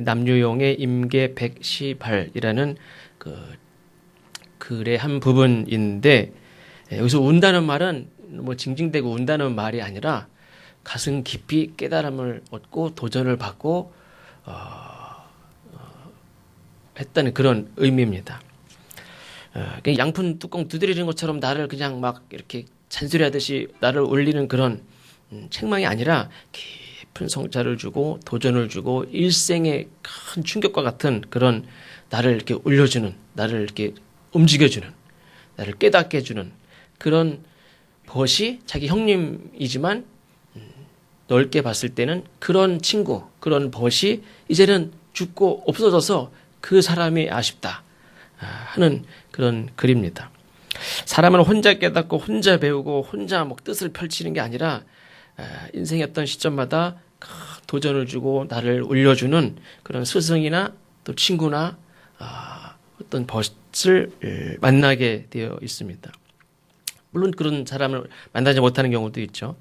남유용의 임계 백시발이라는 그 글의 한 부분인데, 여기서 운다는 말은 뭐 징징대고 운다는 말이 아니라 가슴 깊이 깨달음을 얻고 도전을 받고 했다는 그런 의미입니다. 양푼 뚜껑 두드리는 것처럼 나를 그냥 막 이렇게 잔소리하듯이 나를 올리는 그런 책망이 아니라 깊은 성찰을 주고 도전을 주고 일생의 큰 충격과 같은 그런 나를 이렇게 올려주는, 나를 이렇게 움직여주는, 나를 깨닫게 해주는 그런 벗이 자기 형님이지만 넓게 봤을 때는 그런 친구, 그런 벗이 이제는 죽고 없어져서 그 사람이 아쉽다 하는 그런 글입니다. 사람은 혼자 깨닫고 혼자 배우고 혼자 뭐 뜻을 펼치는 게 아니라 인생의 어떤 시점마다 도전을 주고 나를 올려주는 그런 스승이나 또 친구나 어떤 벗을 만나게 되어 있습니다. 물론 그런 사람을 만나지 못하는 경우도 있죠.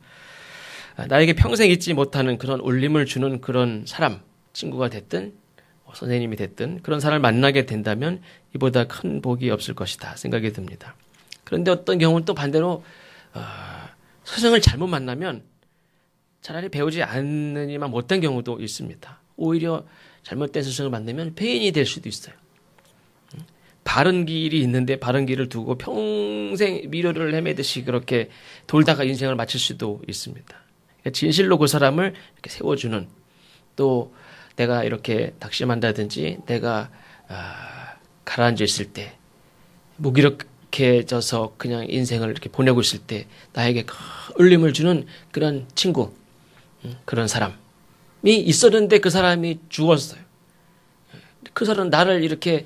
나에게 평생 잊지 못하는 그런 울림을 주는 그런 사람, 친구가 됐든 선생님이 됐든 그런 사람을 만나게 된다면 이보다 큰 복이 없을 것이다 생각이 듭니다. 그런데 어떤 경우는 또 반대로 스승을 잘못 만나면 차라리 배우지 않느니만 못한 경우도 있습니다. 오히려 잘못된 스승을 만나면 폐인이 될 수도 있어요. 바른 길이 있는데 바른 길을 두고 평생 미로를 헤매듯이 그렇게 돌다가 인생을 마칠 수도 있습니다. 그러니까 진실로 그 사람을 이렇게 세워주는, 또 내가 이렇게 낙심한다든지 내가 가라앉아 있을 때 무기력해져서 그냥 인생을 이렇게 보내고 있을 때 나에게 울림을 주는 그런 친구, 그런 사람이 있었는데 그 사람이 죽었어요. 그 사람은 나를 이렇게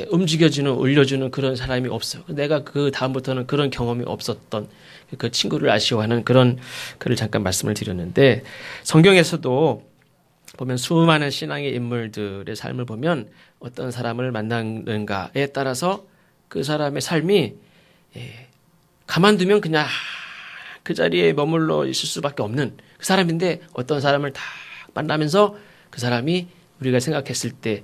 움직여주는, 올려주는 그런 사람이 없어요. 내가 그 다음부터는 그런 경험이 없었던 그 친구를 아쉬워하는 그런 글을 잠깐 말씀을 드렸는데, 성경에서도 보면 수많은 신앙의 인물들의 삶을 보면 어떤 사람을 만나는가에 따라서 그 사람의 삶이 가만두면 그냥 그 자리에 머물러 있을 수밖에 없는 그 사람인데, 어떤 사람을 다 만나면서 그 사람이 우리가 생각했을 때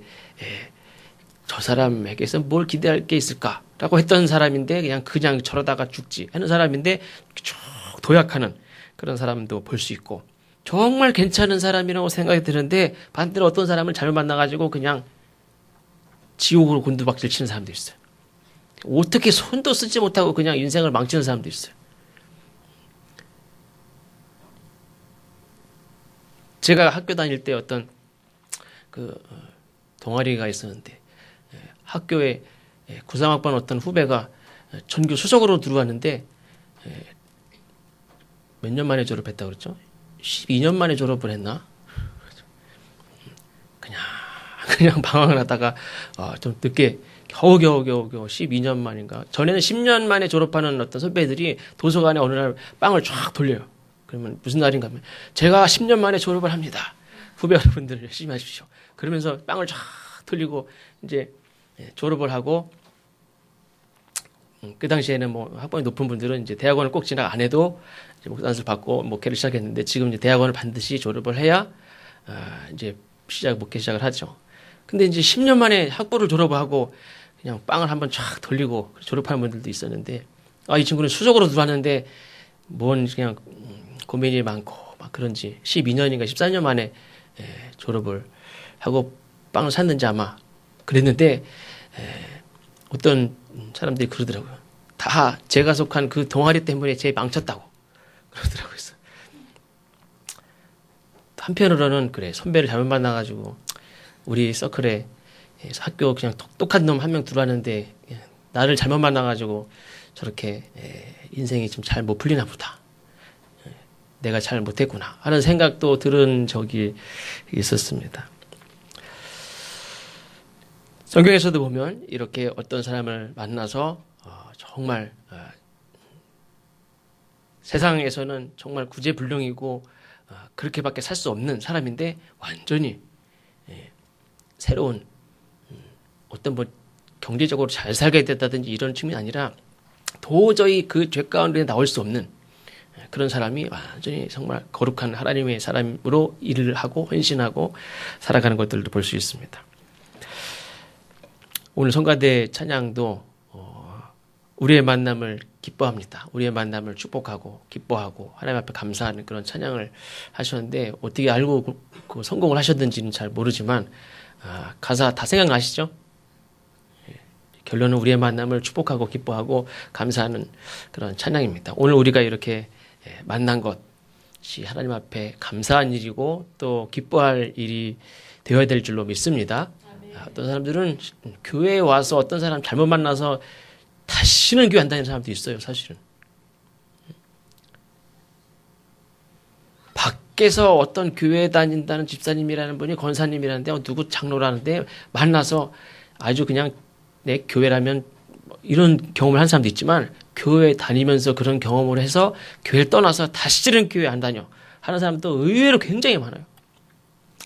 저 사람에게서 뭘 기대할 게 있을까라고 했던 사람인데 그냥 저러다가 죽지 하는 사람인데 쭉 도약하는 그런 사람도 볼 수 있고, 정말 괜찮은 사람이라고 생각이 드는데 반대로 어떤 사람을 잘못 만나가지고 그냥 지옥으로 곤두박질 치는 사람도 있어요. 어떻게 손도 쓰지 못하고 그냥 인생을 망치는 사람도 있어요. 제가 학교 다닐 때 어떤 동아리가 있었는데 학교에 93학번 어떤 후배가 전교 수석으로 들어왔는데 몇 년 만에 졸업했다고 그랬죠? 12년 만에 졸업을 했나? 그냥 방황을 하다가 좀 늦게 겨우 12년 만인가. 전에는 10년 만에 졸업하는 어떤 선배들이 도서관에 어느 날 빵을 쫙 돌려요. 그러면 무슨 날인가 하면 제가 10년 만에 졸업을 합니다. 후배 여러분들 열심히 하십시오. 그러면서 빵을 쫙 돌리고 이제 졸업을 하고, 그 당시에는 뭐 학번이 높은 분들은 이제 대학원을 꼭 진학 안 해도 이제 목단수를 받고 목회를 시작했는데, 지금 이제 대학원을 반드시 졸업을 해야 이제 목회 시작을 하죠. 근데 이제 10년 만에 학부를 졸업하고 그냥 빵을 한번 쫙 돌리고 졸업하는 분들도 있었는데, 이 친구는 수석으로 들어왔는데 뭔 그냥 고민이 많고 막 그런지 12년인가 14년 만에 졸업을 하고 빵을 샀는지 아마 그랬는데, 어떤 사람들이 그러더라고요. 다 제가 속한 그 동아리 때문에 제 망쳤다고 그러더라고요. 한편으로는 그래, 선배를 잘못 만나가지고 우리 서클에 학교 그냥 똑똑한 놈 한 명 들어왔는데 나를 잘못 만나가지고 저렇게 인생이 좀 잘 못 풀리나 보다, 내가 잘 못했구나 하는 생각도 들은 적이 있었습니다. 성경에서도 보면 이렇게 어떤 사람을 만나서 정말 세상에서는 정말 구제불능이고 그렇게밖에 살 수 없는 사람인데 완전히 새로운 어떤 뭐 경제적으로 잘 살게 됐다든지 이런 측면이 아니라 도저히 그 죄 가운데 나올 수 없는 그런 사람이 완전히 정말 거룩한 하나님의 사람으로 일을 하고 헌신하고 살아가는 것들도 볼 수 있습니다. 오늘 성가대 찬양도 우리의 만남을 기뻐합니다. 우리의 만남을 축복하고 기뻐하고 하나님 앞에 감사하는 그런 찬양을 하셨는데 어떻게 알고 그 성공을 하셨는지는 잘 모르지만 가사 다 생각나시죠? 결론은 우리의 만남을 축복하고 기뻐하고 감사하는 그런 찬양입니다. 오늘 우리가 이렇게 만난 것이 하나님 앞에 감사한 일이고 또 기뻐할 일이 되어야 될 줄로 믿습니다. 어떤 사람들은 교회에 와서 어떤 사람 잘못 만나서 다시는 교회 안 다니는 사람도 있어요, 사실은. 밖에서 어떤 교회에 다닌다는 집사님이라는 분이 권사님이라는데 누구 장로라는데 만나서 아주 그냥 내 교회라면 이런 경험을 한 사람도 있지만 교회 다니면서 그런 경험을 해서 교회를 떠나서 다시는 교회 안 다녀 하는 사람도 의외로 굉장히 많아요.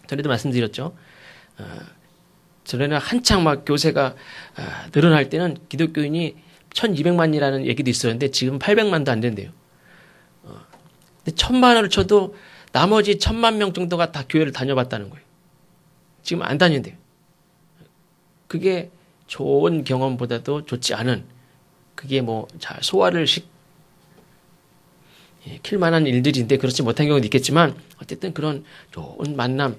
전에도 말씀드렸죠. 전에는 한창 막 교세가 늘어날 때는 기독교인이 1200만이라는 얘기도 있었는데 지금 800만도 안 된대요. 근데 1000만을 쳐도 나머지 1000만 명 정도가 다 교회를 다녀봤다는 거예요. 지금 안 다닌대요. 그게 좋은 경험보다도 좋지 않은 그게 뭐 소화를 시킬 만한 일들인데 그렇지 못한 경우도 있겠지만 어쨌든 그런 좋은 만남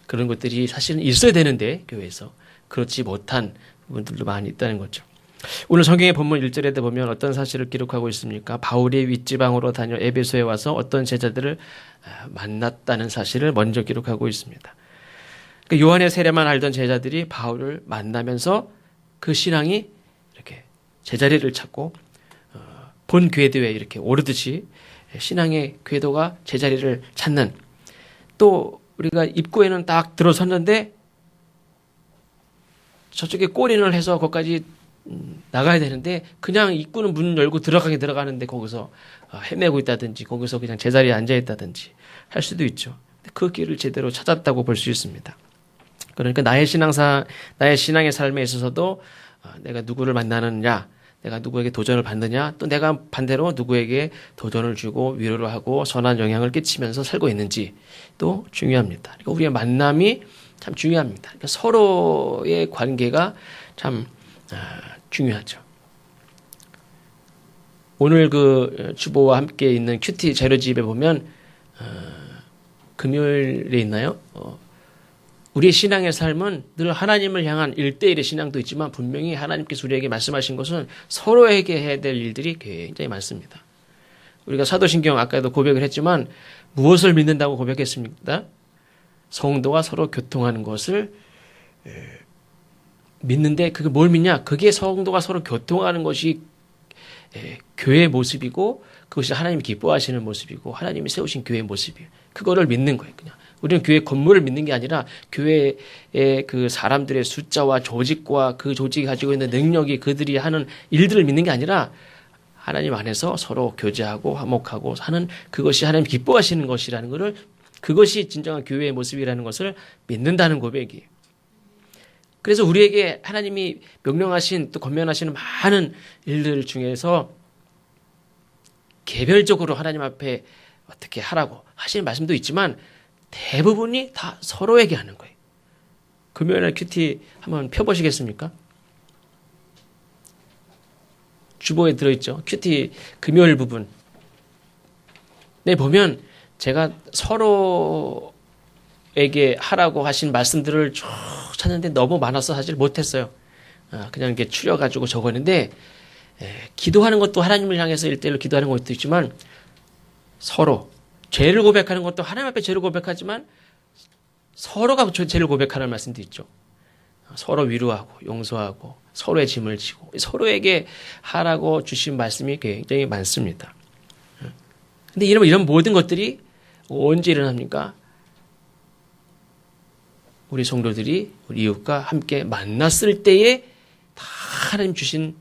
그런 것들이 사실은 있어야 되는데 교회에서 그렇지 못한 부분들도 많이 있다는 거죠. 오늘 성경의 본문 1절에도 보면 어떤 사실을 기록하고 있습니까? 바울이 윗지방으로 다녀 에베소에 와서 어떤 제자들을 만났다는 사실을 먼저 기록하고 있습니다. 요한의 세례만 알던 제자들이 바울을 만나면서 그 신앙이 이렇게 제자리를 찾고 본 궤도에 이렇게 오르듯이 신앙의 궤도가 제자리를 찾는 또 우리가 입구에는 딱 들어섰는데 저쪽에 꼬린을 해서 거기까지 나가야 되는데 그냥 입구는 문 열고 들어가는데 거기서 헤매고 있다든지 거기서 그냥 제자리에 앉아 있다든지 할 수도 있죠. 그 길을 제대로 찾았다고 볼 수 있습니다. 그러니까 나의 신앙의 삶에 있어서도 내가 누구를 만나느냐, 내가 누구에게 도전을 받느냐, 또 내가 반대로 누구에게 도전을 주고 위로를 하고 선한 영향을 끼치면서 살고 있는지 또 중요합니다. 그러니까 우리의 만남이 참 중요합니다. 그러니까 서로의 관계가 참 중요하죠. 오늘 그 주보와 함께 있는 큐티 자료집에 보면 금요일에 있나요? 우리의 신앙의 삶은 늘 하나님을 향한 1대1의 신앙도 있지만 분명히 하나님께서 우리에게 말씀하신 것은 서로에게 해야 될 일들이 굉장히 많습니다. 우리가 사도신경 아까도 고백을 했지만 무엇을 믿는다고 고백했습니까? 성도가 서로 교통하는 것을 믿는데 그게 뭘 믿냐? 그게 성도가 서로 교통하는 것이 교회의 모습이고 그것이 하나님이 기뻐하시는 모습이고 하나님이 세우신 교회의 모습이에요. 그거를 믿는 거예요. 그냥 우리는 교회 건물을 믿는 게 아니라 교회의 그 사람들의 숫자와 조직과 그 조직이 가지고 있는 능력이 그들이 하는 일들을 믿는 게 아니라 하나님 안에서 서로 교제하고 화목하고 하는 그것이 하나님 기뻐하시는 것이라는 것을 그것이 진정한 교회의 모습이라는 것을 믿는다는 고백이에요. 그래서 우리에게 하나님이 명령하신 또 권면하시는 많은 일들 중에서 개별적으로 하나님 앞에 어떻게 하라고 하시는 말씀도 있지만 대부분이 다 서로에게 하는 거예요. 금요일날 큐티 한번 펴보시겠습니까? 주보에 들어있죠. 큐티 금요일 부분. 네, 보면 제가 서로에게 하라고 하신 말씀들을 쭉 찾는데 너무 많아서 사실 못했어요. 그냥 이렇게 추려가지고 적었는데 기도하는 것도 하나님을 향해서 1대1로 기도하는 것도 있지만 서로 죄를 고백하는 것도 하나님 앞에 죄를 고백하지만 서로가 죄를 고백하는 말씀도 있죠. 서로 위로하고 용서하고 서로의 짐을 지고 서로에게 하라고 주신 말씀이 굉장히 많습니다. 근데 이런 모든 것들이 언제 일어납니까? 우리 성도들이 우리 이웃과 함께 만났을 때에 다 하나님 주신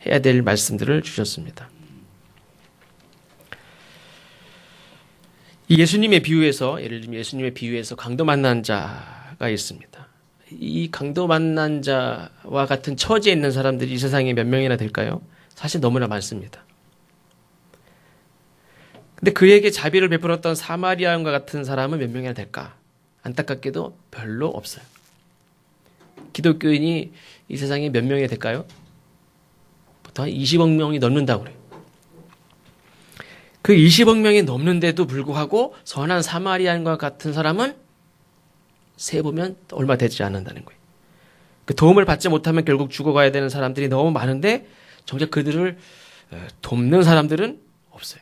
해야 될 말씀들을 주셨습니다. 예수님의 비유에서 예를 들면 예수님의 비유에서 강도 만난 자가 있습니다. 이 강도 만난 자와 같은 처지에 있는 사람들이 이 세상에 몇 명이나 될까요? 사실 너무나 많습니다. 근데 그에게 자비를 베풀었던 사마리아인과 같은 사람은 몇 명이나 될까? 안타깝게도 별로 없어요. 기독교인이 이 세상에 몇 명이 될까요? 보통 한 20억 명이 넘는다고 그래요. 그 20억 명이 넘는데도 불구하고 선한 사마리아인과 같은 사람은 세보면 얼마 되지 않는다는 거예요. 그 도움을 받지 못하면 결국 죽어가야 되는 사람들이 너무 많은데 정작 그들을 돕는 사람들은 없어요.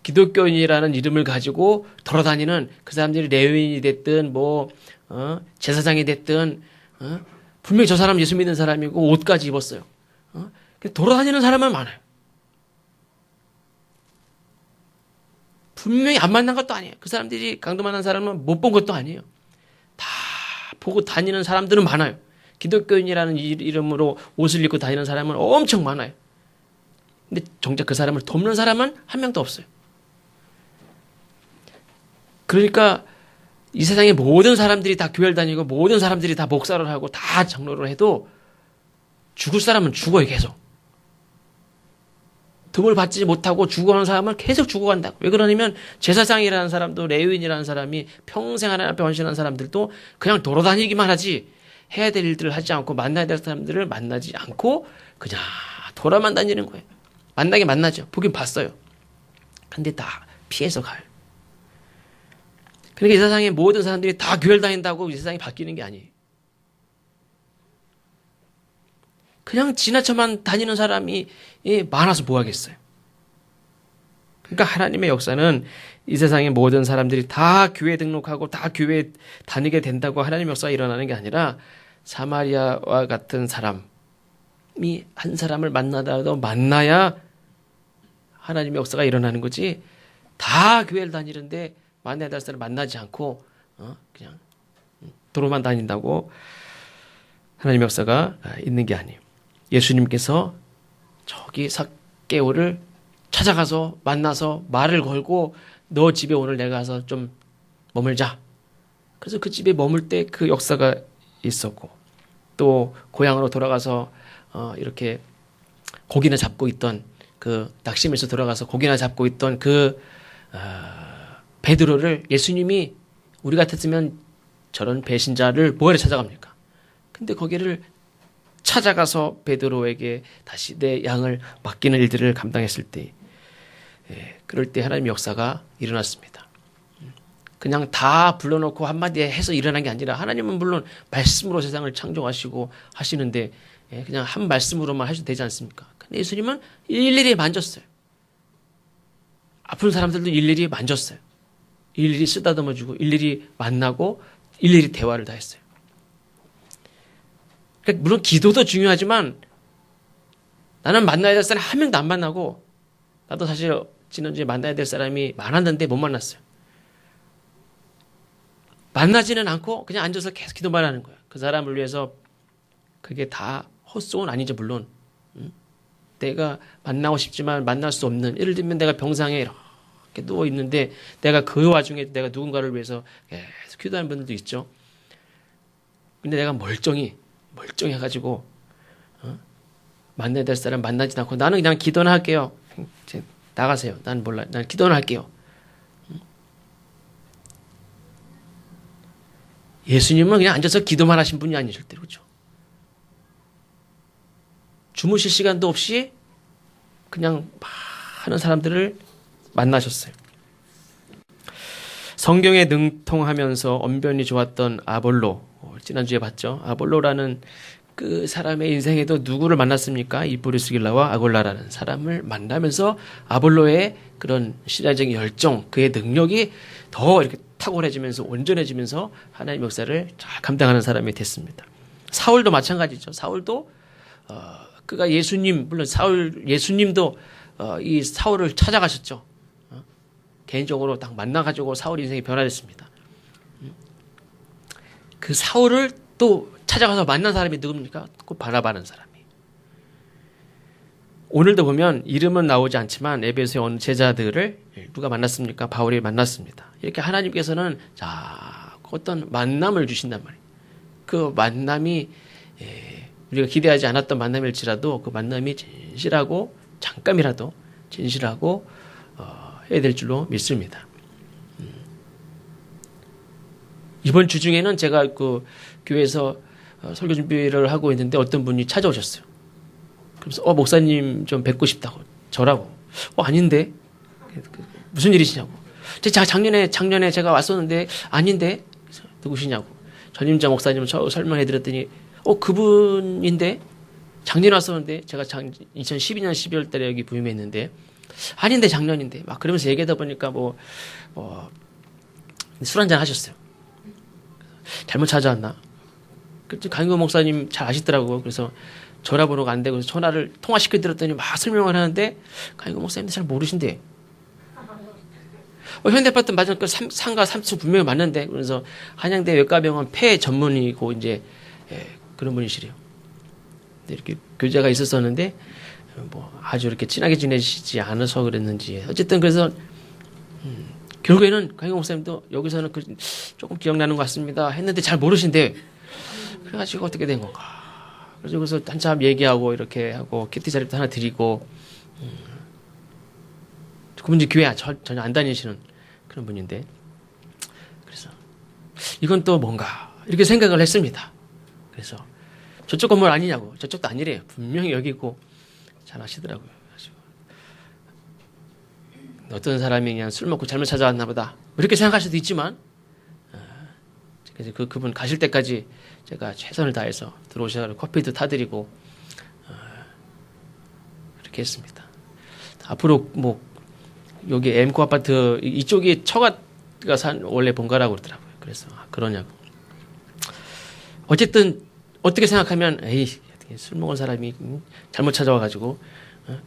기독교인이라는 이름을 가지고 돌아다니는 그 사람들이 레위인이 됐든 제사장이 됐든 분명히 저 사람 예수 믿는 사람이고 옷까지 입었어요. 돌아다니는 사람은 많아요. 분명히 안 만난 것도 아니에요. 그 사람들이 강도 만난 사람은 못 본 것도 아니에요. 다 보고 다니는 사람들은 많아요. 기독교인이라는 이름으로 옷을 입고 다니는 사람은 엄청 많아요. 근데 정작 그 사람을 돕는 사람은 한 명도 없어요. 그러니까 이 세상의 모든 사람들이 다 교회를 다니고 모든 사람들이 다 목사를 하고 다 장로를 해도 죽을 사람은 죽어요, 계속. 도움을 받지 못하고 죽어가는 사람은 계속 죽어간다고. 왜 그러냐면 제사장이라는 사람도 레위인이라는 사람이 평생 하나님 앞에 헌신한 사람들도 그냥 돌아다니기만 하지 해야 될 일들을 하지 않고 만나야 될 사람들을 만나지 않고 그냥 돌아만 다니는 거예요. 만나긴 만나죠. 보긴 봤어요. 근데 다 피해서 가요. 그러니까 이 세상의 모든 사람들이 다 교회를 다닌다고 이 세상이 바뀌는 게 아니에요. 그냥 지나쳐만 다니는 사람이 많아서 뭐 하겠어요. 그러니까 하나님의 역사는 이 세상의 모든 사람들이 다 교회 등록하고 다 교회 다니게 된다고 하나님의 역사가 일어나는 게 아니라 사마리아와 같은 사람이 한 사람을 만나더라도 만나야 하나님의 역사가 일어나는 거지. 다 교회를 다니는데 만나야 될 사람을 만나지 않고 그냥 도로만 다닌다고 하나님의 역사가 있는 게 아니에요. 예수님께서 저기 삭개오를 찾아가서 만나서 말을 걸고 너 집에 오늘 내가 가서 좀 머물자. 그래서 그 집에 머물 때 그 역사가 있었고 또 고향으로 돌아가서 이렇게 고기나 잡고 있던 그 낙심에서 돌아가서 고기나 잡고 있던 그 베드로를 예수님이 우리 같았으면 저런 배신자를 뭐하러 찾아갑니까? 근데 거기를 찾아가서 베드로에게 다시 내 양을 맡기는 일들을 감당했을 때 그럴 때 하나님의 역사가 일어났습니다. 그냥 다 불러놓고 한마디에 해서 일어난 게 아니라 하나님은 물론 말씀으로 세상을 창조하시고 하시는데 그냥 한 말씀으로만 하셔도 되지 않습니까? 근데 예수님은 일일이 만졌어요. 아픈 사람들도 일일이 만졌어요. 일일이 쓰다듬어주고 일일이 만나고 일일이 대화를 다 했어요. 그러니까 물론 기도도 중요하지만 나는 만나야 될 사람 한 명도 안 만나고 나도 사실 지난주에 만나야 될 사람이 많았는데 못 만났어요. 만나지는 않고 그냥 앉아서 계속 기도만 하는 거예요. 그 사람을 위해서 그게 다 헛소은 아니죠, 물론. 내가 만나고 싶지만 만날 수 없는, 예를 들면 내가 병상에 이렇게 누워 있는데 내가 그 와중에 내가 누군가를 위해서 계속 기도하는 분들도 있죠. 근데 내가 멀쩡해가지고 만나야 될 사람 만나지 않고 나는 그냥 기도는 할게요. 나가세요. 난 몰라. 난 기도는 할게요. 예수님은 그냥 앉아서 기도만 하신 분이 아니실 때 그렇죠. 주무실 시간도 없이 그냥 많은 사람들을 만나셨어요. 성경에 능통하면서 언변이 좋았던 아볼로, 지난주에 봤죠. 아볼로라는 그 사람의 인생에도 누구를 만났습니까? 이 브리스길라와 아골라라는 사람을 만나면서 아볼로의 그런 신앙적인 열정, 그의 능력이 더 이렇게 탁월해지면서 온전해지면서 하나님의 역사를 잘 감당하는 사람이 됐습니다. 사울도 마찬가지죠. 사울도 그가 예수님, 물론 예수님도 이 사울을 찾아가셨죠. 개인적으로 딱 만나가지고 사울 인생이 변화됐습니다. 그 사울을 또 찾아가서 만난 사람이 누굽니까? 그 바나바라는 사람이. 오늘도 보면 이름은 나오지 않지만 에베소의 어느 제자들을 누가 만났습니까? 바울이 만났습니다. 이렇게 하나님께서는 어떤 만남을 주신단 말이에요. 그 만남이 우리가 기대하지 않았던 만남일지라도 그 만남이 진실하고 잠깐이라도 진실하고 해야 될 줄로 믿습니다. 이번 주 중에는 제가 그 교회에서 설교 준비를 하고 있는데 어떤 분이 찾아오셨어요. 그래서 목사님 좀 뵙고 싶다고. 저라고. 아닌데 무슨 일이시냐고. 작년에 제가 왔었는데 아닌데 누구시냐고. 전임자 목사님 설명해 드렸더니 그분인데 작년에 왔었는데 제가 2012년 12월 달에 여기 부임했는데 아닌데 작년인데 막 그러면서 얘기하다 보니까 술 한잔 하셨어요. 잘못 찾아왔나? 강인구 목사님 잘 아시더라고요. 그래서 전화번호가 안 되고 전화를 통화시켜 드렸더니 막 설명을 하는데 강인구 목사님도 잘 모르신대. 현대아파트 맞은 그 상가 3층 분명히 맞는데 그래서 한양대 외과병원 폐 전문이고 이제 그런 분이시래요. 이렇게 교제가 있었었는데 아주 이렇게 친하게 지내시지 않아서 그랬는지 어쨌든 그래서 결국에는 강인구 목사님도 여기서는 조금 기억나는 것 같습니다 했는데 잘 모르신대. 그래가지고 어떻게 된 건가. 그래서 한참 얘기하고 이렇게 하고 키티 자리도 하나 드리고 그분 이제 교회 전혀 안 다니시는 그런 분인데 그래서 이건 또 뭔가 이렇게 생각을 했습니다. 그래서 저쪽 건물 아니냐고. 저쪽도 아니래요. 분명히 여기고 잘 아시더라고요. 어떤 사람이 그냥 술 먹고 잘못 찾아왔나 보다 이렇게 생각할 수도 있지만 그래서 그분 가실 때까지 제가 최선을 다해서 들어오셔서 커피도 타드리고 그렇게 했습니다. 앞으로 여기 엠코 아파트 이쪽이 처가가 산 원래 본가라고 그러더라고요. 그래서 그러냐고. 어쨌든 어떻게 생각하면 술 먹은 사람이 잘못 찾아와가지고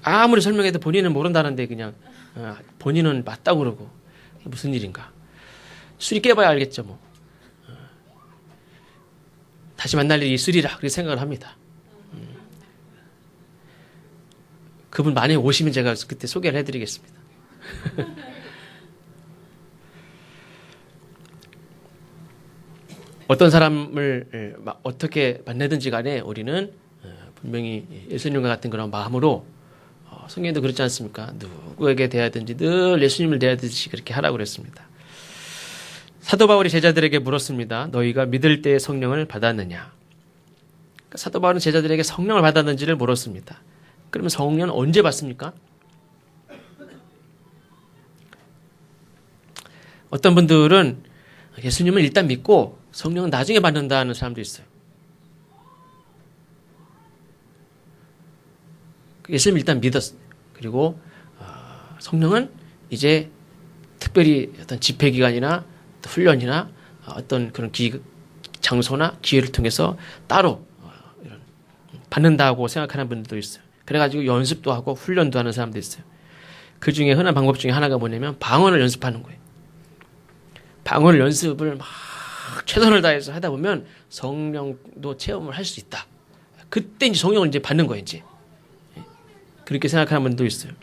아무리 설명해도 본인은 모른다는데 그냥 본인은 맞다고 그러고 무슨 일인가. 술이 깨봐야 알겠죠 뭐. 다시 만날 일이 있으리라 그렇게 생각을 합니다. 그분 만약에 오시면 제가 그때 소개를 해드리겠습니다. 어떤 사람을 어떻게 만나든지 간에 우리는 분명히 예수님과 같은 그런 마음으로 성경에도 그렇지 않습니까? 누구에게 대하든지 늘 예수님을 대하듯이 그렇게 하라고 그랬습니다. 사도 바울이 제자들에게 물었습니다. 너희가 믿을 때 성령을 받았느냐? 사도 바울은 제자들에게 성령을 받았는지를 물었습니다. 그러면 성령은 언제 받습니까? 어떤 분들은 예수님을 일단 믿고 성령은 나중에 받는다는 사람도 있어요. 예수님을 일단 믿었어요. 그리고 성령은 이제 특별히 어떤 집회기간이나 훈련이나 어떤 그런 장소나 기회를 통해서 따로 이런 받는다고 생각하는 분들도 있어요. 그래가지고 연습도 하고 훈련도 하는 사람도 있어요. 그 중에 흔한 방법 중에 하나가 뭐냐면 방언을 연습하는 거예요. 방언을 연습을 막 최선을 다해서 하다 보면 성령도 체험을 할 수 있다. 그때 이제 성령을 이제 받는 거예요, 이제. 그렇게 생각하는 분도 있어요.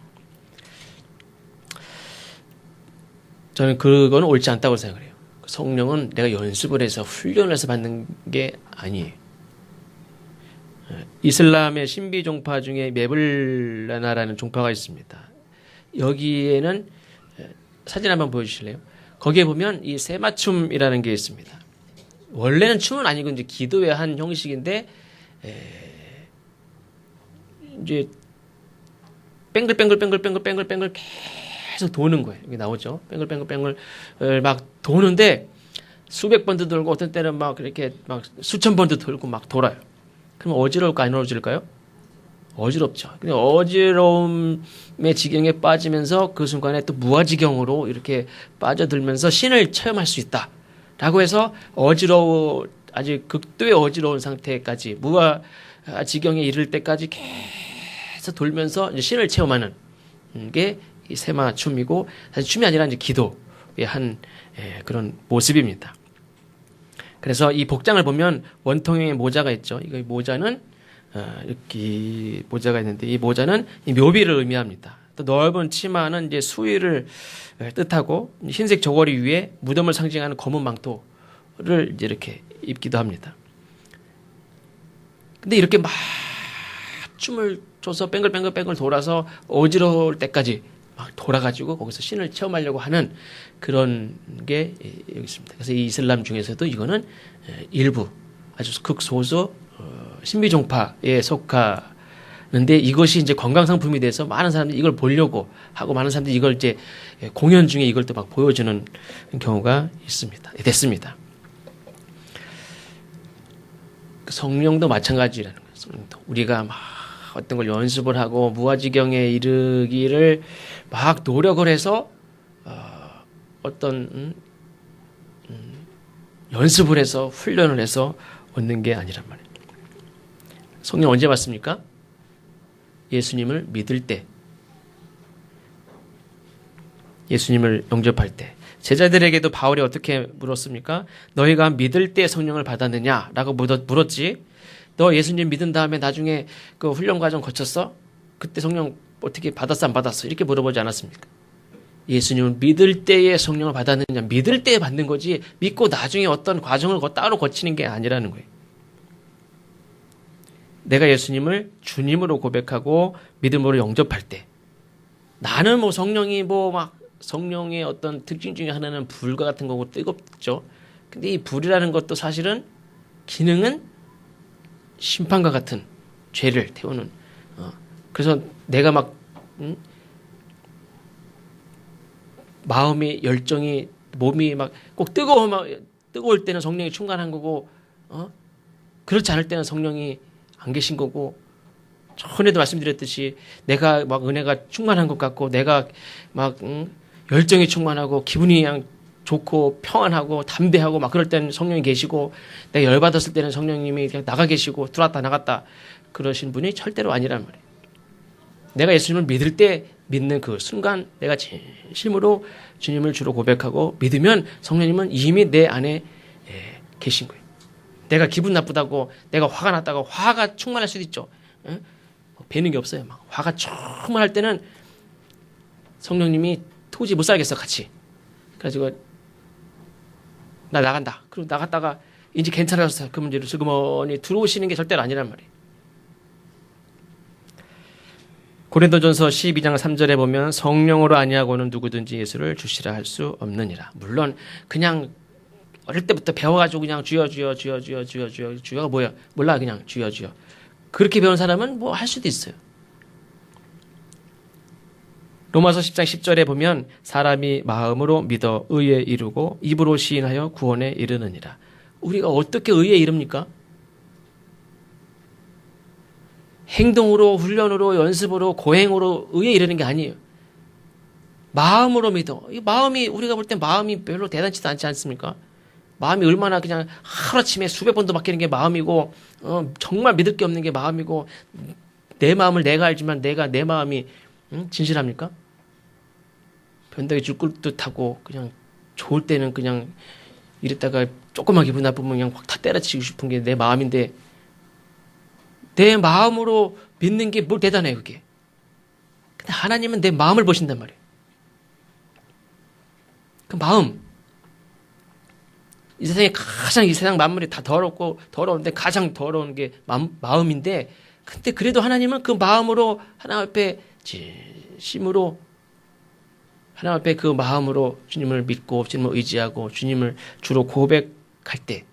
저는 그거는 옳지 않다고 생각을 해요. 성령은 내가 연습을 해서 훈련을 해서 받는 게 아니에요. 이슬람의 신비 종파 중에 메블라나라는 종파가 있습니다. 여기에는 사진 한번 보여주실래요? 거기에 보면 이 세마춤이라는 게 있습니다. 원래는 춤은 아니고 이제 기도의 한 형식인데 이제 뱅글뱅글 계속 도는 거예요. 여기 나오죠. 뱅글뱅글 막 도는데 수백 번도 돌고 어떤 때는 막 이렇게 막 수천 번도 돌고 막 돌아요. 그럼 어지러울까 안 어지러울까요? 어지럽죠. 근데 어지러움의 지경에 빠지면서 그 순간에 또 무아지경으로 이렇게 빠져들면서 신을 체험할 수 있다. 라고 해서 아주 극도의 어지러운 상태까지 무아지경에 이를 때까지 계속 돌면서 이제 신을 체험하는 게 이 세마춤이고 사실 춤이 아니라 이제 기도의 한 그런 모습입니다. 그래서 이 복장을 보면 원통형의 모자가 있죠. 이 모자는 이렇게 모자가 있는데 이 모자는 이 묘비를 의미합니다. 또 넓은 치마는 이제 수의를 뜻하고 흰색 저고리 위에 무덤을 상징하는 검은 망토를 이제 이렇게 입기도 합니다. 근데 이렇게 막 춤을 쳐서 뱅글뱅글 돌아서 어지러울 때까지 막 돌아가지고 거기서 신을 체험하려고 하는 그런 게 여기 있습니다. 그래서 이 이슬람 중에서도 이거는 일부 아주 극소수 신비종파에 속하는데 이것이 이제 관광상품이 돼서 많은 사람들이 이걸 보려고 하고 많은 사람들이 이걸 이제 공연 중에 이걸 또 막 보여주는 경우가 있습니다. 됐습니다. 성령도 마찬가지라는 거예요. 성령도. 우리가 막 어떤 걸 연습을 하고 무아지경에 이르기를 막 노력을 해서 어떤 연습을 해서 훈련을 해서 얻는 게 아니란 말이에요. 성령 언제 받습니까? 예수님을 믿을 때, 예수님을 영접할 때. 제자들에게도 바울이 어떻게 물었습니까? 너희가 믿을 때 성령을 받았느냐라고 물었지. 너 예수님 믿은 다음에 나중에 그 훈련 과정 거쳤어? 그때 성령 어떻게 받았어 안 받았어? 이렇게 물어보지 않았습니까? 예수님을 믿을 때에 성령을 받았느냐, 믿을 때에 받는 거지 믿고 나중에 어떤 과정을 따로 거치는 게 아니라는 거예요. 내가 예수님을 주님으로 고백하고 믿음으로 영접할 때, 나는 뭐 성령이 뭐 막 성령의 어떤 특징 중에 하나는 불과 같은 거고 뜨겁죠. 근데 이 불이라는 것도 사실은 기능은 심판과 같은 죄를 태우는. 그래서 내가 막 마음이 열정이 몸이 막 꼭 뜨거울 때는 성령이 충만한 거고, 그렇지 않을 때는 성령이 안 계신 거고. 전에도 말씀드렸듯이 내가 막 은혜가 충만한 것 같고 내가 막 열정이 충만하고 기분이 그냥 좋고 평안하고 담대하고 막 그럴 때는 성령이 계시고, 내가 열받았을 때는 성령님이 그냥 나가 계시고 들어왔다 나갔다 그러신 분이 절대로 아니란 말이에요. 내가 예수님을 믿을 때 믿는 그 순간 내가 진심으로 주님을 주로 고백하고 믿으면 성령님은 이미 내 안에 계신 거예요. 내가 기분 나쁘다고, 내가 화가 났다고, 화가 충만할 수도 있죠. 배는 게 없어요. 막 화가 충만할 때는 성령님이 도저히 못 살겠어 같이. 그래가지고 나 나간다. 그리고 나갔다가 이제 괜찮아졌어. 그 문제로 슬그머니 들어오시는 게 절대로 아니란 말이에요. 고린도전서 12장 3절에 보면 성령으로 아니하고는 누구든지 예수를 주시라 할 수 없느니라. 물론 그냥 어릴 때부터 배워가지고 그냥 주여가 뭐야? 몰라. 그냥 주여. 그렇게 배운 사람은 뭐 할 수도 있어요. 로마서 10장 10절에 보면 사람이 마음으로 믿어 의에 이르고 입으로 시인하여 구원에 이르느니라. 우리가 어떻게 의에 이릅니까? 행동으로, 훈련으로, 연습으로, 고행으로 의에 이르는 게 아니에요. 마음으로 믿어. 이 마음이, 우리가 볼 때 마음이 별로 대단치도 않지 않습니까? 마음이 얼마나 그냥 하루아침에 수백 번도 바뀌는 게 마음이고, 정말 믿을 게 없는 게 마음이고, 내 마음을 내가 알지만 내 마음이 진실합니까? 변덕이 죽을 듯하고 그냥 좋을 때는 그냥 이랬다가 조금만 기분 나쁘면 그냥 확 다 때려치고 싶은 게 내 마음인데, 내 마음으로 믿는 게 뭘 대단해요, 그게. 근데 하나님은 내 마음을 보신단 말이에요. 그 마음. 이 세상 만물이 다 더러운데 가장 더러운 게 마음인데, 근데 그래도 하나님은 그 마음으로 하나님 앞에 진심으로 하나님 앞에 그 마음으로 주님을 믿고 주님을 의지하고 주님을 주로 고백할 때,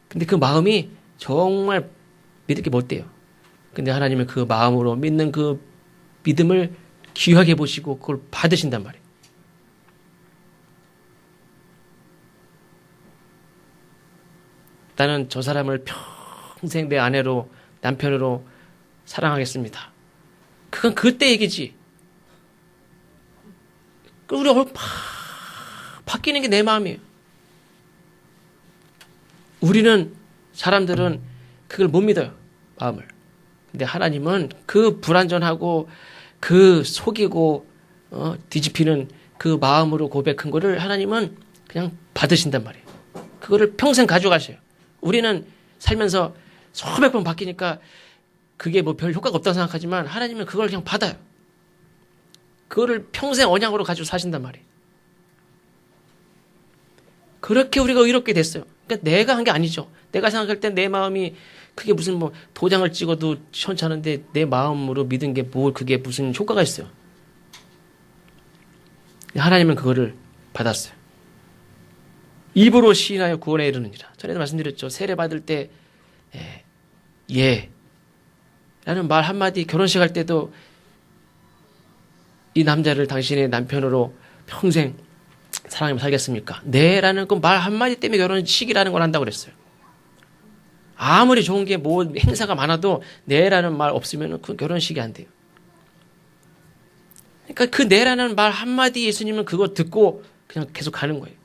근데 그 마음이 정말 믿을 게 못 돼요. 근데 하나님은 그 마음으로 믿는 그 믿음을 귀하게 보시고 그걸 받으신단 말이에요. 나는 저 사람을 평생 내 아내로, 남편으로 사랑하겠습니다. 그건 그때 얘기지. 우리 바뀌는 게 내 마음이에요. 사람들은 그걸 못 믿어요, 마음을. 근데 하나님은 그 불완전하고 그 속이고 뒤집히는 그 마음으로 고백한 거를 하나님은 그냥 받으신단 말이에요. 그거를 평생 가져가셔요. 우리는 살면서 수백 번 바뀌니까 그게 뭐 별 효과가 없다고 생각하지만 하나님은 그걸 그냥 받아요. 그거를 평생 언약으로 가지고 사신단 말이에요. 그렇게 우리가 의롭게 됐어요. 그러니까 내가 한 게 아니죠. 내가 생각할 땐 내 마음이 그게 무슨 뭐 도장을 찍어도 시원찮은데 내 마음으로 믿은 게 뭘 그게 무슨 효과가 있어요. 하나님은 그거를 받았어요. 입으로 시인하여 구원에 이르느니라. 전에도 말씀드렸죠. 세례 받을 때 예 라는 말 한마디, 결혼식 할 때도 이 남자를 당신의 남편으로 평생 사랑하며 살겠습니까? 네 라는 그 말 한마디 때문에 결혼식이라는 걸 한다고 그랬어요. 아무리 좋은 게 뭐 행사가 많아도 네 라는 말 없으면 그 결혼식이 안 돼요. 그러니까 그 네 라는 말 한마디 예수님은 그거 듣고 그냥 계속 가는 거예요.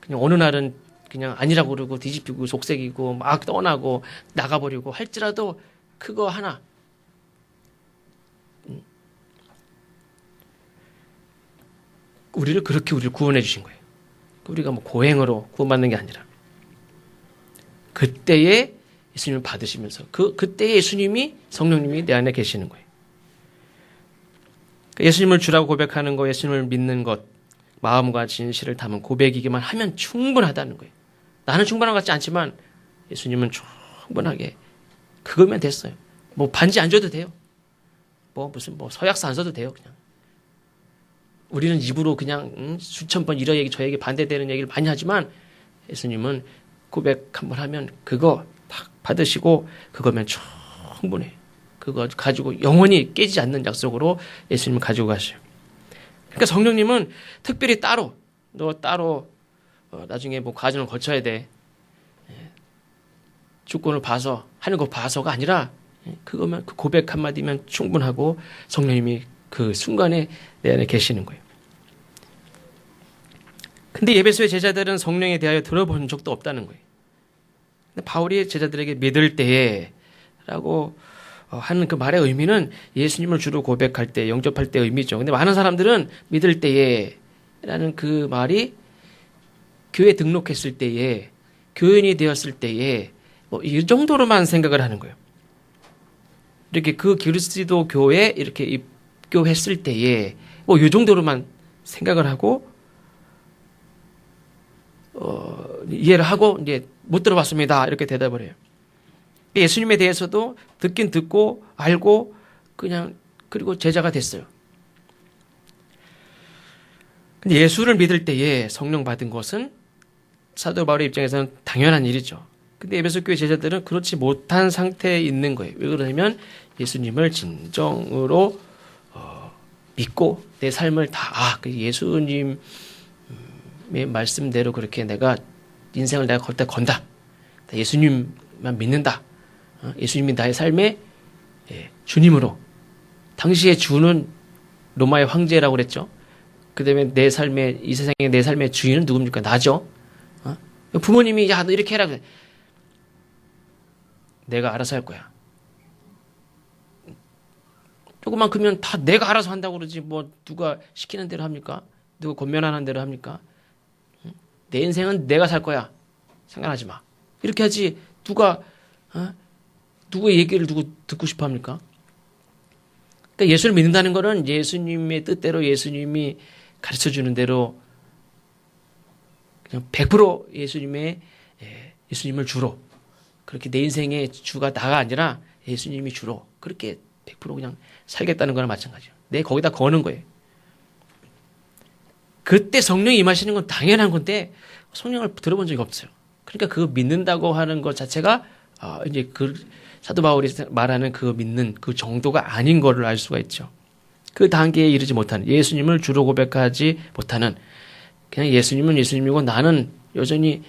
그냥 어느 날은 그냥 아니라고 그러고 뒤집히고 속색이고 막 떠나고 나가버리고 할지라도 그거 하나. 우리를 구원해 주신 거예요. 우리가 뭐 고행으로 구원받는 게 아니라. 그때에 예수님을 받으시면서 그때에 예수님이, 성령님이 내 안에 계시는 거예요. 예수님을 주라고 고백하는 거, 예수님을 믿는 것, 마음과 진실을 담은 고백이기만 하면 충분하다는 거예요. 나는 충분한 것 같지 않지만 예수님은 충분하게 그거면 됐어요. 뭐 반지 안 줘도 돼요. 무슨 서약서 안 써도 돼요. 그냥 우리는 입으로 그냥 수천 번 이런 얘기 저 얘기 반대되는 얘기를 많이 하지만 예수님은 고백 한번 하면 그거 딱 받으시고 그거면 충분해. 그거 가지고 영원히 깨지지 않는 약속으로 예수님을 가지고 가셔요. 그러니까 성령님은 특별히 따로 너 따로 나중에 뭐 과정을 거쳐야 돼. 주권을 봐서 하는 거 봐서가 아니라 그거면 그 고백 한마디면 충분하고 성령님이 그 순간에 내 안에 계시는 거예요. 근데 에베소의 제자들은 성령에 대하여 들어본 적도 없다는 거예요. 근데 바울이 제자들에게 믿을 때에 라고 하는 그 말의 의미는 예수님을 주로 고백할 때, 영접할 때 의미죠. 근데 많은 사람들은 믿을 때에 라는 그 말이 교회 등록했을 때에, 교인이 되었을 때에 이 정도로만 생각을 하는 거예요. 이렇게 그 그리스도 교회에 이렇게 입교했을 때에 이 정도로만 생각을 하고 이해를 하고 이제 못 들어봤습니다 이렇게 대답을 해요. 예수님에 대해서도 듣긴 듣고 알고 그냥 그리고 제자가 됐어요. 근데 예수를 믿을 때에 성령 받은 것은 사도 바울의 입장에서는 당연한 일이죠. 근데 에베소 교회 제자들은 그렇지 못한 상태에 있는 거예요. 왜 그러냐면 예수님을 진정으로 믿고 내 삶을 다 그 예수님의 말씀대로 그렇게 내가 인생을 내가 걸 때 건다. 예수님만 믿는다. 예수님이 나의 삶의 주님으로. 당시에 주는 로마의 황제라고 그랬죠. 그 다음에 내 삶의, 이 세상의 내 삶의 주인은 누굽니까? 나죠. 부모님이 야, 너 이렇게 해라. 내가 알아서 할 거야. 조금만 크면 다 내가 알아서 한다고 그러지 뭐 누가 시키는 대로 합니까? 누가 권면하는 대로 합니까? 내 인생은 내가 살 거야. 상관하지 마. 이렇게 하지 누구의 얘기를 누구 듣고 싶어 합니까? 그러니까 예수를 믿는다는 거는 예수님의 뜻대로 예수님이 가르쳐주는 대로 그냥 100% 예수님을 주로 그렇게 내 인생의 주가 나가 아니라 예수님이 주로 그렇게 100% 그냥 살겠다는 거나 마찬가지예요. 내 거기다 거는 거예요. 그때 성령이 임하시는 건 당연한 건데 성령을 들어본 적이 없어요. 그러니까 그거 믿는다고 하는 것 자체가 이제 그 사도 바울이 말하는 그 믿는 그 정도가 아닌 거를 알 수가 있죠. 그 단계에 이르지 못하는 예수님을 주로 고백하지 못하는 그냥 예수님은 예수님이고 나는 여전히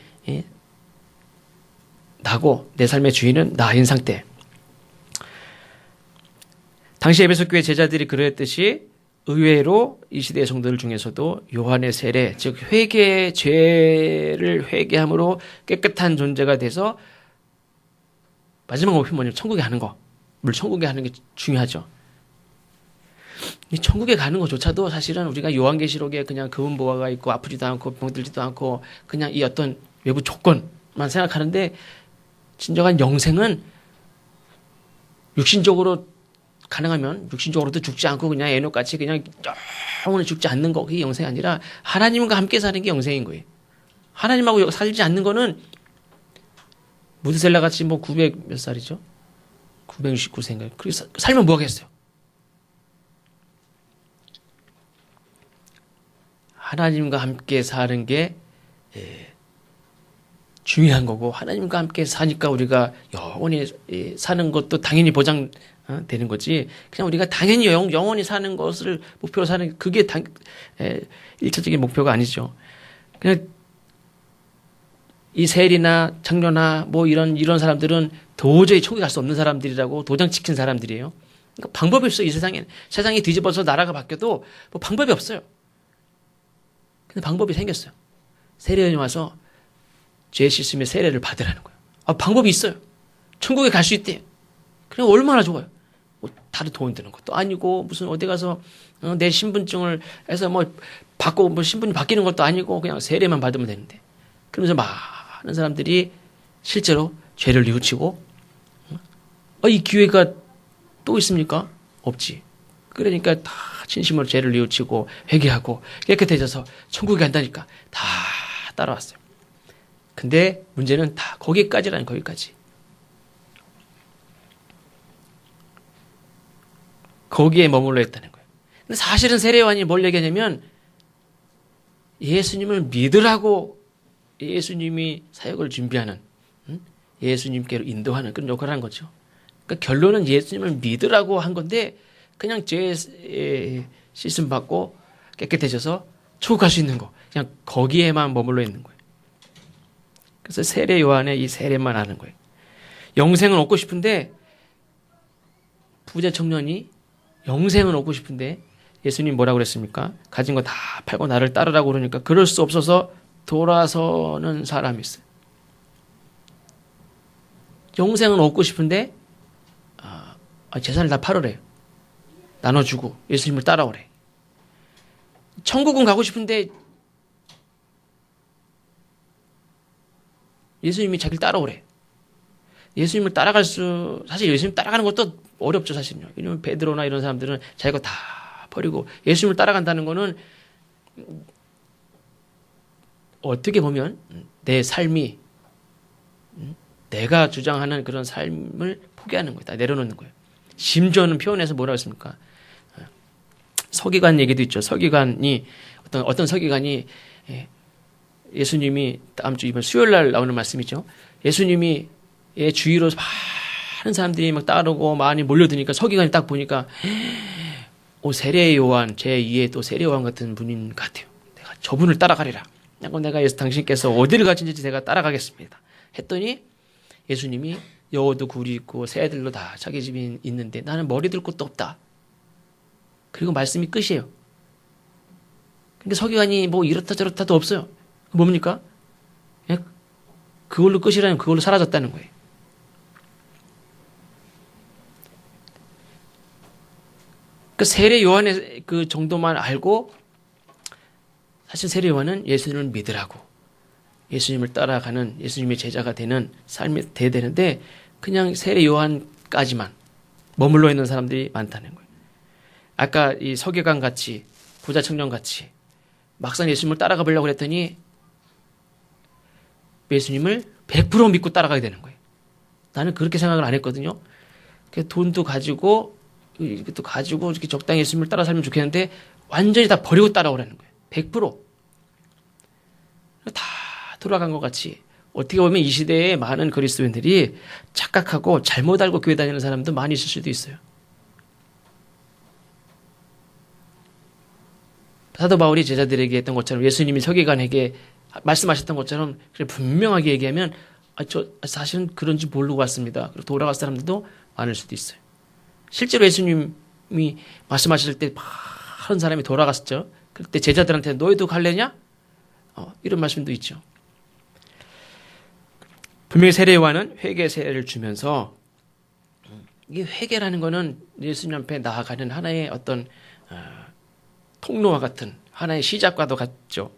나고 내 삶의 주인은 나인 상태. 당시 에베소 교회 제자들이 그랬듯이 의외로 이 시대의 성도들 중에서도 요한의 세례, 즉 죄를 회개함으로 깨끗한 존재가 돼서 마지막 목표 뭐냐면 천국에 가는 거. 물론 천국에 가는 게 중요하죠. 이 천국에 가는 것조차도 사실은 우리가 요한계시록에 그냥 금은보화가 있고 아프지도 않고 병들지도 않고 그냥 이 어떤 외부 조건만 생각하는데 진정한 영생은 육신적으로 가능하면 육신적으로도 죽지 않고 그냥 에녹같이 그냥 영원히 죽지 않는 거 그게 영생이 아니라 하나님과 함께 사는 게 영생인 거예요. 하나님하고 살지 않는 거는 무드셀라 같이 뭐 900 몇 살이죠? 969세인가요? 그렇게 살면 뭐 하겠어요? 하나님과 함께 사는 게 중요한 거고, 하나님과 함께 사니까 우리가 영원히 사는 것도 당연히 보장되는 거지. 그냥 우리가 당연히 영원히 사는 것을 목표로 사는, 그게 일차적인 목표가 아니죠. 그냥 이 셀이나 장로나 뭐 이런 사람들은 도저히 천국에 갈 수 없는 사람들이라고 도장 찍힌 사람들이에요. 그러니까 방법이 없어요. 이 세상에. 세상이 뒤집어서 나라가 바뀌어도 뭐 방법이 없어요. 근데 방법이 생겼어요. 세례원이 와서 죄 씻으며 세례를 받으라는 거예요. 방법이 있어요. 천국에 갈 수 있대요. 그냥 얼마나 좋아요. 뭐 다른 돈 드는 것도 아니고, 무슨 어디 가서 내 신분증을 해서 뭐 받고, 뭐 신분이 바뀌는 것도 아니고, 그냥 세례만 받으면 되는데. 그러면서 많은 사람들이 실제로 죄를 뉘우치고, 이 기회가 또 있습니까? 없지. 그러니까 다 진심으로 죄를 뉘우치고 회개하고 깨끗해져서 천국에 간다니까 다 따라왔어요. 근데 문제는 다 거기까지라는, 거기까지. 거기에 머물러 있다는 거예요. 근데 사실은 세례요한이 뭘 얘기하냐면 예수님을 믿으라고, 예수님이 사역을 준비하는, 예수님께로 인도하는 그런 역할을 한 거죠. 그러니까 결론은 예수님을 믿으라고 한 건데, 그냥 죄 씻음 받고 깨끗해져서 천국 갈 수 있는 거, 그냥 거기에만 머물러 있는 거예요. 그래서 세례 요한의 이 세례만 하는 거예요. 영생은 얻고 싶은데, 부자 청년이 영생은 얻고 싶은데 예수님 뭐라고 그랬습니까? 가진 거 다 팔고 나를 따르라고 그러니까 그럴 수 없어서 돌아서는 사람이 있어요. 영생은 얻고 싶은데 재산을 다 팔으래요. 나눠주고 예수님을 따라오래. 천국은 가고 싶은데 예수님이 자기를 따라오래. 예수님을 사실 예수님 따라가는 것도 어렵죠, 사실은요. 왜냐면 베드로나 이런 사람들은 자기가 다 버리고 예수님을 따라간다는 거는 어떻게 보면 내 삶이, 내가 주장하는 그런 삶을 포기하는 거예요. 다 내려놓는 거예요. 심지어는 표현해서 뭐라고 했습니까? 서기관 얘기도 있죠. 서기관이, 어떤 서기관이 예수님이 다음 주 이번 수요일 날 나오는 말씀이죠. 예수님이 주위로 많은 사람들이 막 따르고 많이 몰려드니까 서기관이 딱 보니까 세례 요한, 제2의 또 세례 요한 같은 분인 것 같아요. 내가 저분을 따라가리라. 내가 당신께서 어디를 가신지 제가 따라가겠습니다. 했더니 예수님이 여우도 굴이 있고 새들도 다 자기 집이 있는데 나는 머리 들 곳도 없다. 그리고 말씀이 끝이에요. 그러니까 서기관이 뭐 이렇다 저렇다도 없어요. 뭡니까? 그걸로 끝이라면 그걸로 사라졌다는 거예요. 그 세례 요한의 그 정도만 알고, 사실 세례 요한은 예수님을 믿으라고, 예수님을 따라가는, 예수님의 제자가 되는 삶이 돼야 되는데 그냥 세례 요한까지만 머물러 있는 사람들이 많다는 거예요. 아까 이 서기관 같이, 부자 청년 같이 막상 예수님을 따라가 보려고 했더니 예수님을 100% 믿고 따라가야 되는 거예요. 나는 그렇게 생각을 안 했거든요. 돈도 가지고 이것도 가지고 이렇게 적당히 예수님을 따라 살면 좋겠는데 완전히 다 버리고 따라오라는 거예요. 100%. 다 돌아간 것 같이. 어떻게 보면 이 시대에 많은 그리스도인들이 착각하고 잘못 알고 교회 다니는 사람도 많이 있을 수도 있어요. 사도 바울이 제자들에게 했던 것처럼, 예수님이 서기관에게 말씀하셨던 것처럼 분명하게 얘기하면 저 사실은 그런지 모르고 왔습니다. 그리고 돌아갈 사람들도 많을 수도 있어요. 실제로 예수님이 말씀하실 때 많은 사람이 돌아갔었죠. 그때 제자들한테 너희도 갈래냐? 이런 말씀도 있죠. 분명히 세례 요한은 회개 세례를 주면서, 이게 회개라는 거는 예수님 앞에 나아가는 하나의 어떤 통로와 같은, 하나의 시작과도 같죠.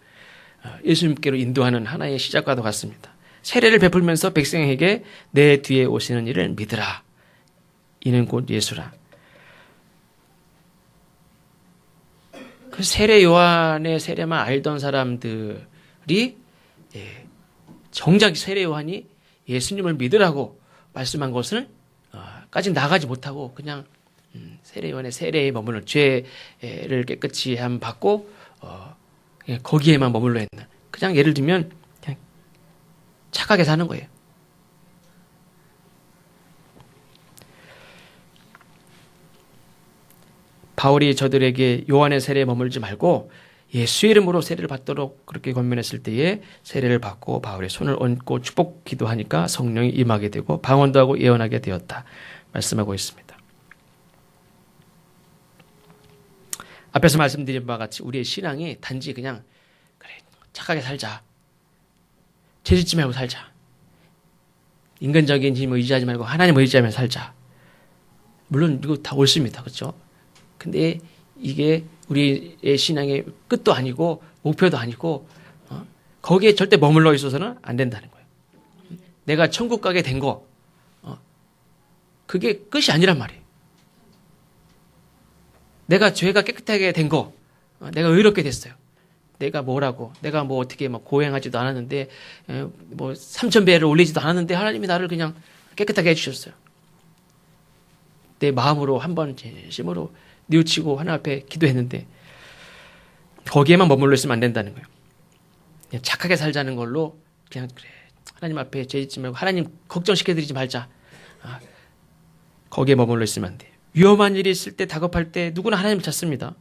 예수님께로 인도하는 하나의 시작과도 같습니다. 세례를 베풀면서 백성에게 내 뒤에 오시는 이를 믿으라. 이는 곧 예수라. 그 세례 요한의 세례만 알던 사람들이 정작 세례 요한이 예수님을 믿으라고 말씀한 것은 까지 나가지 못하고 그냥 세례요한의 세례에 머무는 죄를 깨끗이 함 받고 거기에만 머물러 있는, 그냥 예를 들면 그냥 착하게 사는 거예요. 바울이 저들에게 요한의 세례에 머물지 말고 예수의 이름으로 세례를 받도록 그렇게 권면했을 때에 세례를 받고 바울의 손을 얹고 축복 기도하니까 성령이 임하게 되고 방언도 하고 예언하게 되었다 말씀하고 있습니다. 앞에서 말씀드린 바와 같이 우리의 신앙이 단지 그냥 그래 착하게 살자, 죄짓지 말고 살자, 인간적인 힘을 의지하지 말고 하나님을 의지하며 살자, 물론 이거 다 옳습니다. 그렇죠? 근데 이게 우리의 신앙의 끝도 아니고 목표도 아니고 거기에 절대 머물러 있어서는 안 된다는 거예요. 내가 천국 가게 된 거 그게 끝이 아니란 말이에요. 내가 죄가 깨끗하게 된 거, 내가 의롭게 됐어요. 내가 뭐라고, 내가 뭐 어떻게 막 고행하지도 않았는데 뭐 3,000배를 올리지도 않았는데 하나님이 나를 그냥 깨끗하게 해주셨어요. 내 마음으로 한번 진심으로 뉘우치고 하나님 앞에 기도했는데 거기에만 머물러 있으면 안 된다는 거예요. 그냥 착하게 살자는 걸로 그냥 그래 하나님 앞에 죄 짓지 말고 하나님 걱정시켜드리지 말자, 거기에 머물러 있으면 안 돼요. 위험한 일이 있을 때, 다급할 때 누구나 하나님을 찾습니다.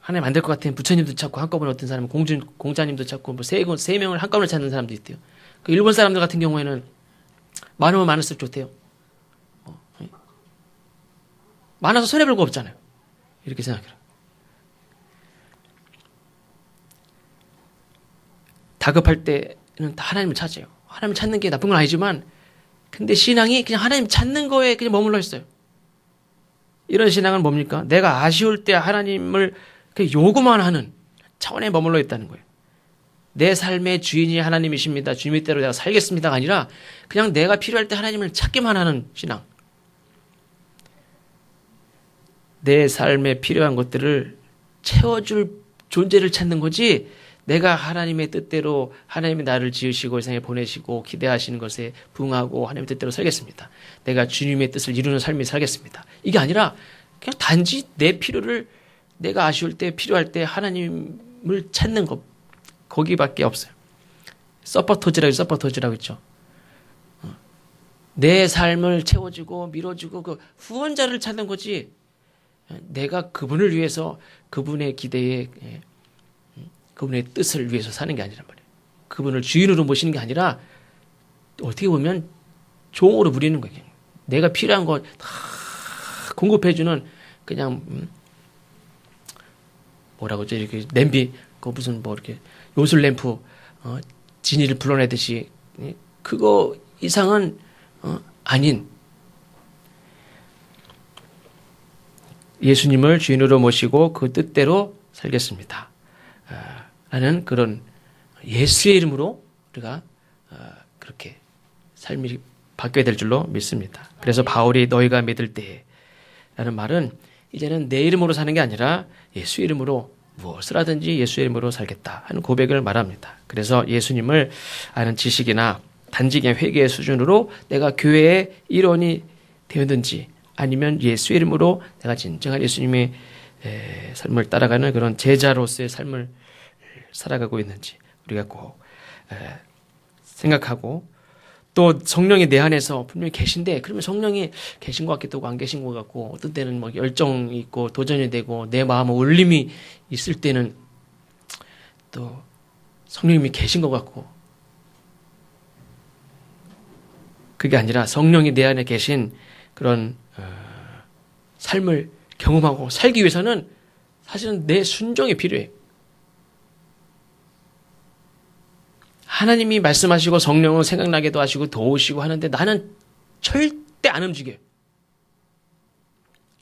하나님 안 될 것 같으면 부처님도 찾고, 한꺼번에 어떤 사람은 공자님도 찾고, 뭐 세 명을 한꺼번에 찾는 사람도 있대요. 그 일본 사람들 같은 경우에는 많으면 많을수록 좋대요. 많아서 손해볼 거 없잖아요. 이렇게 생각해요. 다급할 때는 다 하나님을 찾아요. 하나님을 찾는 게 나쁜 건 아니지만, 근데 신앙이 그냥 하나님 찾는 거에 그냥 머물러 있어요. 이런 신앙은 뭡니까? 내가 아쉬울 때 하나님을 요구만 하는 차원에 머물러 있다는 거예요. 내 삶의 주인이 하나님이십니다, 주님의 대로 내가 살겠습니다가 아니라 그냥 내가 필요할 때 하나님을 찾기만 하는 신앙. 내 삶에 필요한 것들을 채워줄 존재를 찾는 거지, 내가 하나님의 뜻대로 하나님이 나를 지으시고 이 세상에 보내시고 기대하시는 것에 부응하고 하나님의 뜻대로 살겠습니다, 내가 주님의 뜻을 이루는 삶이 살겠습니다, 이게 아니라 그냥 단지 내 필요를 내가 아쉬울 때 필요할 때 하나님을 찾는 것, 거기밖에 없어요. 서포터즈라고 있죠. 내 삶을 채워주고 밀어주고 그 후원자를 찾는 거지, 내가 그분을 위해서 그분의 기대에 그분의 뜻을 위해서 사는 게 아니란 말이에요. 그분을 주인으로 모시는 게 아니라 어떻게 보면 종으로 부리는 거예요. 내가 필요한 거 다 공급해주는 그냥 뭐라고 하죠? 이렇게 냄비, 그 무슨 뭐 이렇게 요술 램프 지니를 불어내듯이 그거 이상은 아닌 예수님을 주인으로 모시고 그 뜻대로 살겠습니다 라는 그런 예수의 이름으로 우리가 그렇게 삶이 바뀌어야 될 줄로 믿습니다. 그래서 바울이 너희가 믿을 때 라는 말은 이제는 내 이름으로 사는 게 아니라 예수 이름으로 무엇을 하든지 예수의 이름으로 살겠다 하는 고백을 말합니다. 그래서 예수님을 아는 지식이나 단지 그냥 회개의 수준으로 내가 교회의 일원이 되었든지 아니면 예수의 이름으로 내가 진정한 예수님의 삶을 따라가는 그런 제자로서의 삶을 살아가고 있는지 우리가 꼭 생각하고, 또 성령이 내 안에서 분명히 계신데 그러면 성령이 계신 것 같기도 하고 안 계신 것 같고, 어떤 때는 뭐 열정이 있고 도전이 되고 내 마음에 울림이 있을 때는 또 성령님이 계신 것 같고, 그게 아니라 성령이 내 안에 계신 그런 삶을 경험하고 살기 위해서는 사실은 내 순종이 필요해요. 하나님이 말씀하시고 성령은 생각나게도 하시고 도우시고 하는데 나는 절대 안 움직여요.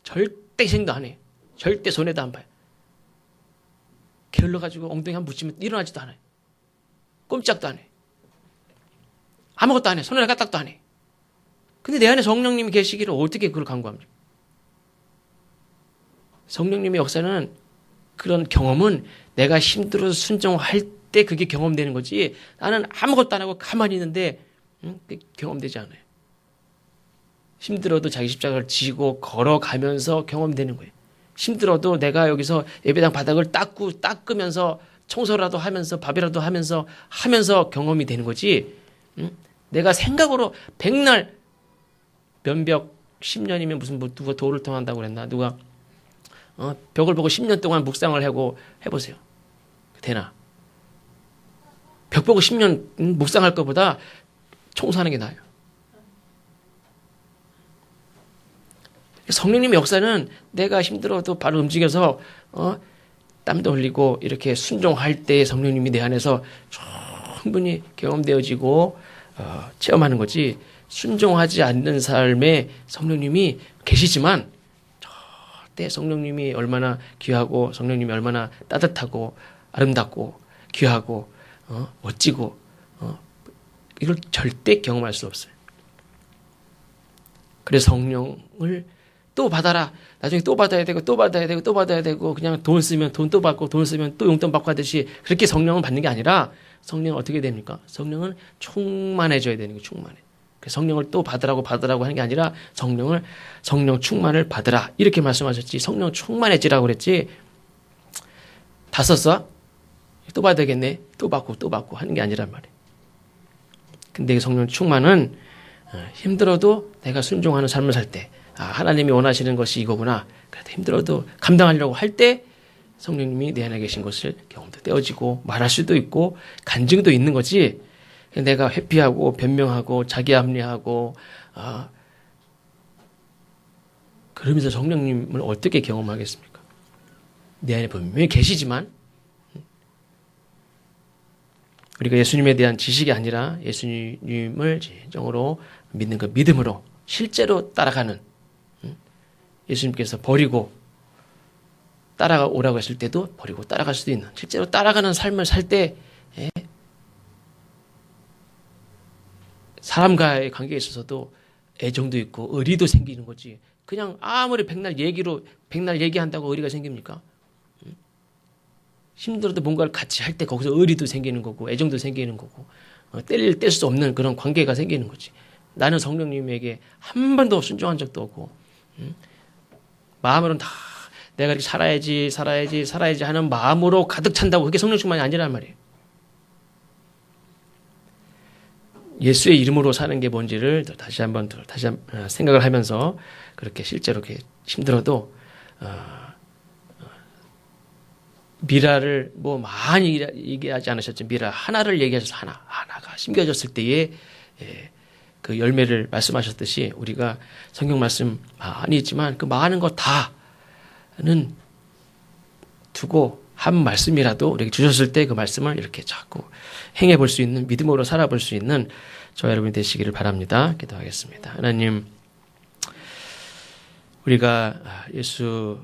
절대 생도 안 해요. 절대 손에도 안 봐요. 게을러가지고 엉덩이 한 붙이면 일어나지도 않아요. 꼼짝도 안 해요. 아무것도 안 해요. 손을 까딱도 안 해요. 근데 내 안에 성령님이 계시기를 어떻게 그걸 간구합니까? 성령님의 역사는, 그런 경험은 내가 힘들어서 순종할 때 그게 경험되는 거지. 나는 아무것도 안 하고 가만히 있는데 그게 경험되지 않아요. 힘들어도 자기 십자가를 지고 걸어가면서 경험되는 거예요. 힘들어도 내가 여기서 예배당 바닥을 닦으면서 청소라도 하면서 밥이라도 하면서 경험이 되는 거지. 내가 생각으로 백날 면벽 10년이면 무슨 뭐 누가 도를 통한다고 그랬나? 누가 벽을 보고 10년 동안 묵상을 하고 해보세요. 되나? 벽 보고 10년 묵상할 것보다 청소하는 게 나아요. 성령님의 역사는 내가 힘들어도 바로 움직여서 땀도 흘리고 이렇게 순종할 때 성령님이 내 안에서 충분히 경험되어지고 체험하는 거지. 순종하지 않는 삶에 성령님이 계시지만 절대 성령님이 얼마나 귀하고 성령님이 얼마나 따뜻하고 아름답고 귀하고 멋지고 이걸 절대 경험할 수 없어요. 그래서 성령을 또 받아라. 나중에 또 받아야 되고 또 받아야 되고 또 받아야 되고 그냥 돈 쓰면 돈 또 받고 돈 쓰면 또 용돈 받고 하듯이 그렇게 성령을 받는 게 아니라 성령은 어떻게 됩니까? 성령은 충만해져야 되는 거예요. 충만해. 성령을 또 받으라고 하는 게 아니라 성령 충만을 받으라. 이렇게 말씀하셨지. 성령 충만해지라고 그랬지. 다 썼어? 또 받아야겠네. 또 받고 하는 게 아니란 말이에요. 근데 성령 충만은 힘들어도 내가 순종하는 삶을 살 때 하나님이 원하시는 것이 이거구나. 그래도 힘들어도 감당하려고 할 때 성령님이 내 안에 계신 것을 경험도 떼어지고 말할 수도 있고 간증도 있는 거지. 내가 회피하고 변명하고 자기 합리하고 그러면서 성령님을 어떻게 경험하겠습니까? 내 안에 분명히 계시지만 우리가 예수님에 대한 지식이 아니라 예수님을 진정으로 믿는 그 믿음으로 실제로 따라가는 예수님께서 버리고 따라오라고 했을 때도 버리고 따라갈 수도 있는 실제로 따라가는 삶을 살 때 사람과의 관계에 있어서도 애정도 있고 의리도 생기는 거지. 그냥 아무리 백날 얘기한다고 의리가 생깁니까? 힘들어도 뭔가를 같이 할 때 거기서 의리도 생기는 거고 애정도 생기는 거고 뗄 수 없는 그런 관계가 생기는 거지. 나는 성령님에게 한 번도 순종한 적도 없고 마음으로는 다 내가 이렇게 살아야지 하는 마음으로 가득 찬다고 그게 성령 충만이 아니란 말이에요. 예수의 이름으로 사는 게 뭔지를 다시 한번 생각을 하면서 그렇게 실제로 이렇게 힘들어도 미라를 뭐 많이 얘기하지 않으셨죠. 미라 하나를 얘기하셔서 하나가 심겨졌을 때에 그 열매를 말씀하셨듯이 우리가 성경 말씀 많이 있지만 그 많은 거 다는 두고 한 말씀이라도 우리에게 주셨을 때 그 말씀을 이렇게 자꾸 행해 볼 수 있는 믿음으로 살아볼 수 있는 저와 여러분이 되시기를 바랍니다. 기도하겠습니다. 하나님, 우리가 예수님을